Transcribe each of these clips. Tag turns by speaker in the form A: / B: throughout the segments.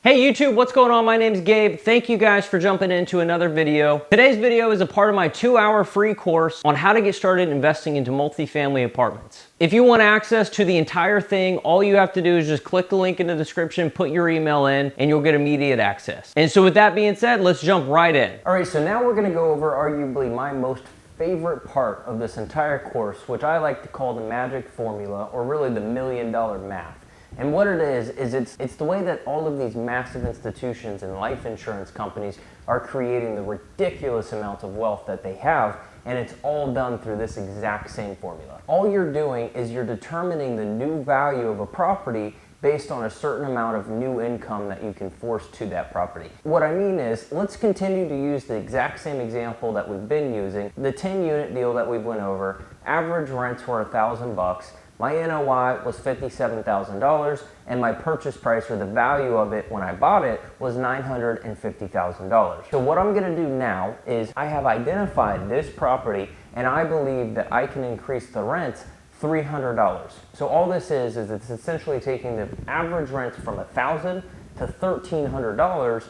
A: Hey YouTube, what's going on? My name's Gabe. Thank you guys for jumping into another video. Today's video is a part of my 2-hour free course on how to get started investing into multifamily apartments. If you want access to the entire thing, all you have to do is just click the link in the description, put your email in, and you'll get immediate access. And so with that being said, let's jump right in. All right, so now we're gonna go over arguably my most favorite part of this entire course, which I like to call the magic formula, or really the $1 million math. And what it is it's the way that all of these massive institutions and life insurance companies are creating the ridiculous amounts of wealth that they have, and it's all done through this exact same formula. All you're doing is you're determining the new value of a property based on a certain amount of new income that you can force to that property. What I mean is, let's continue to use the exact same example that we've been using. The 10-unit deal that we went over, average rents were $1,000. My NOI was $57,000, and my purchase price, or the value of it when I bought it, was $950,000. So what I'm gonna do now is I have identified this property, and I believe that I can increase the rents $300. So all this is it's essentially taking the average rents from $1,000 to $1,300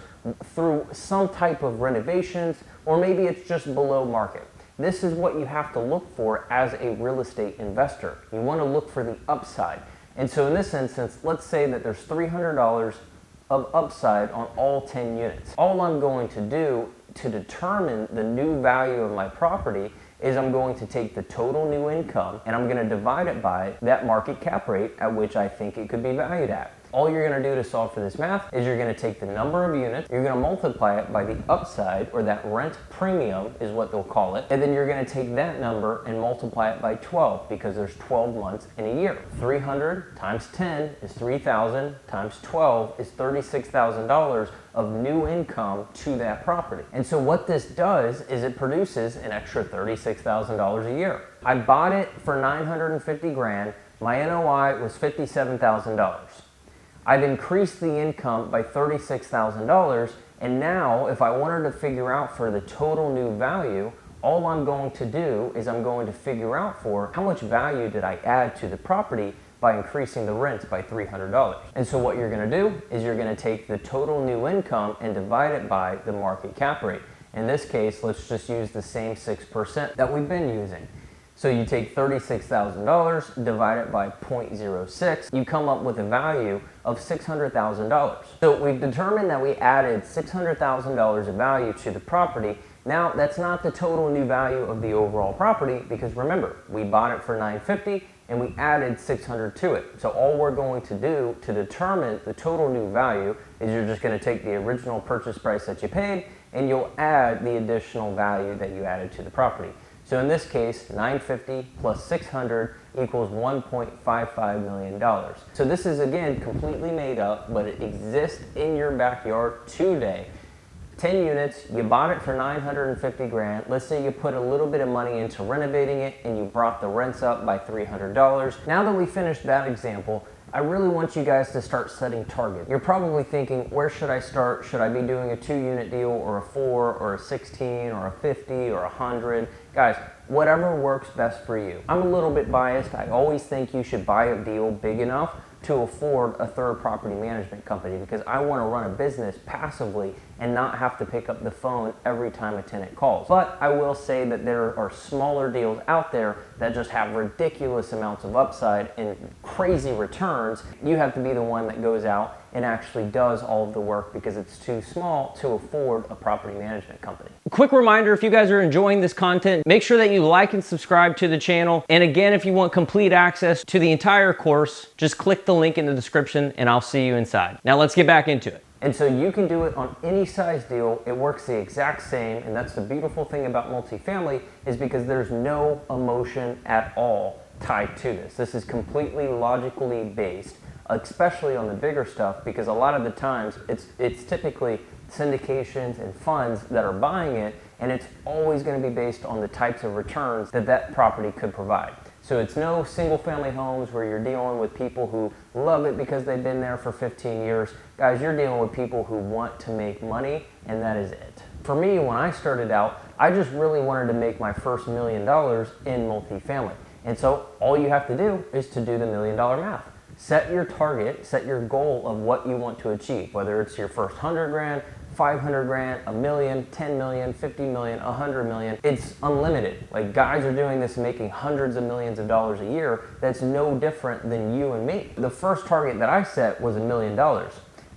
A: through some type of renovations, or maybe it's just below market. This is what you have to look for as a real estate investor. You want to look for the upside. And so in this instance, let's say that there's $300 of upside on all 10 units. All I'm going to do to determine the new value of my property is I'm going to take the total new income and I'm going to divide it by that market cap rate at which I think it could be valued at. All you're going to do to solve for this math is you're going to take the number of units, you're going to multiply it by the upside, or that rent premium is what they'll call it, and then you're going to take that number and multiply it by 12 because there's 12 months in a year. 300 times 10 is 3,000 times 12 is $36,000 of new income to that property. And so what this does is it produces an extra $36,000 a year. I bought it for $950,000. My NOI was $57,000. I've increased the income by $36,000, and now if I wanted to figure out for the total new value, all I'm going to do is I'm going to figure out for how much value did I add to the property by increasing the rents by $300. And so what you're going to do is you're going to take the total new income and divide it by the market cap rate. In this case, let's just use the same 6% that we've been using. So you take $36,000, divide it by 0.06, you come up with a value of $600,000. So we've determined that we added $600,000 of value to the property. Now that's not the total new value of the overall property, because remember, we bought it for $950 and we added $600 to it. So all we're going to do to determine the total new value is you're just going to take the original purchase price that you paid and you'll add the additional value that you added to the property. So in this case, $950 plus $600 equals $1.55 million. So this is, again, completely made up, but it exists in your backyard today. 10 units, you bought it for $950,000. Let's say you put a little bit of money into renovating it and you brought the rents up by $300. Now that we finished that example, I really want you guys to start setting targets. You're probably thinking, where should I start? Should I be doing a 2-unit deal, or a 4, or a 16, or a 50, or 100? Guys, whatever works best for you. I'm a little bit biased. I always think you should buy a deal big enough to afford a third property management company, because I want to run a business passively and not have to pick up the phone every time a tenant calls. But I will say that there are smaller deals out there that just have ridiculous amounts of upside and crazy returns. You have to be the one that goes out and actually does all of the work because it's too small to afford a property management company. Quick reminder, if you guys are enjoying this content, make sure that you like and subscribe to the channel. And again, if you want complete access to the entire course, just click the link in the description and I'll see you inside. Now let's get back into it. And so you can do it on any size deal. It works the exact same, and that's the beautiful thing about multifamily, is because there's no emotion at all tied to this. This is completely logically based, especially on the bigger stuff, because a lot of the times it's typically syndications and funds that are buying it, and it's always going to be based on the types of returns that that property could provide. So it's no single family homes where you're dealing with people who love it because they've been there for 15 years. Guys, you're dealing with people who want to make money, and that is it. For me, when I started out, I just really wanted to make my first $1 million in multifamily. And so all you have to do is to do the $1 million math. Set your target, set your goal of what you want to achieve, whether it's your first 100 grand, 500 grand, a million, 10 million, 50 million, 100 million. It's unlimited. Like, guys are doing this making hundreds of millions of dollars a year. That's no different than you and me. The first target that I set was $1 million.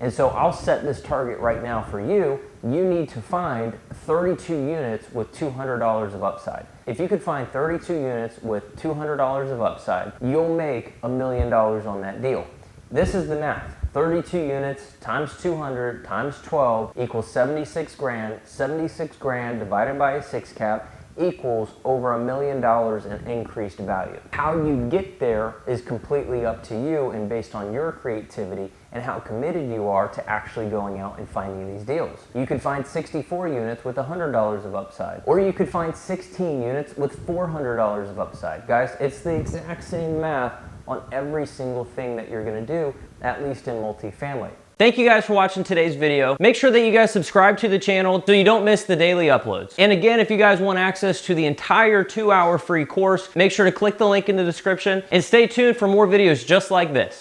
A: And so I'll set this target right now for you. You need to find 32 units with $200 of upside. If you could find 32 units with $200 of upside, you'll make $1 million on that deal. This is the math. 32 units times 200 times 12 equals 76 grand. 76 grand divided by a 6 cap equals over $1 million in increased value. How you get there is completely up to you and based on your creativity and how committed you are to actually going out and finding these deals. You could find 64 units with $100 of upside, or you could find 16 units with $400 of upside. Guys, it's the exact same math on every single thing that you're gonna do, at least in multifamily. Thank you guys for watching today's video. Make sure that you guys subscribe to the channel so you don't miss the daily uploads. And again, if you guys want access to the entire 2-hour free course, make sure to click the link in the description and stay tuned for more videos just like this.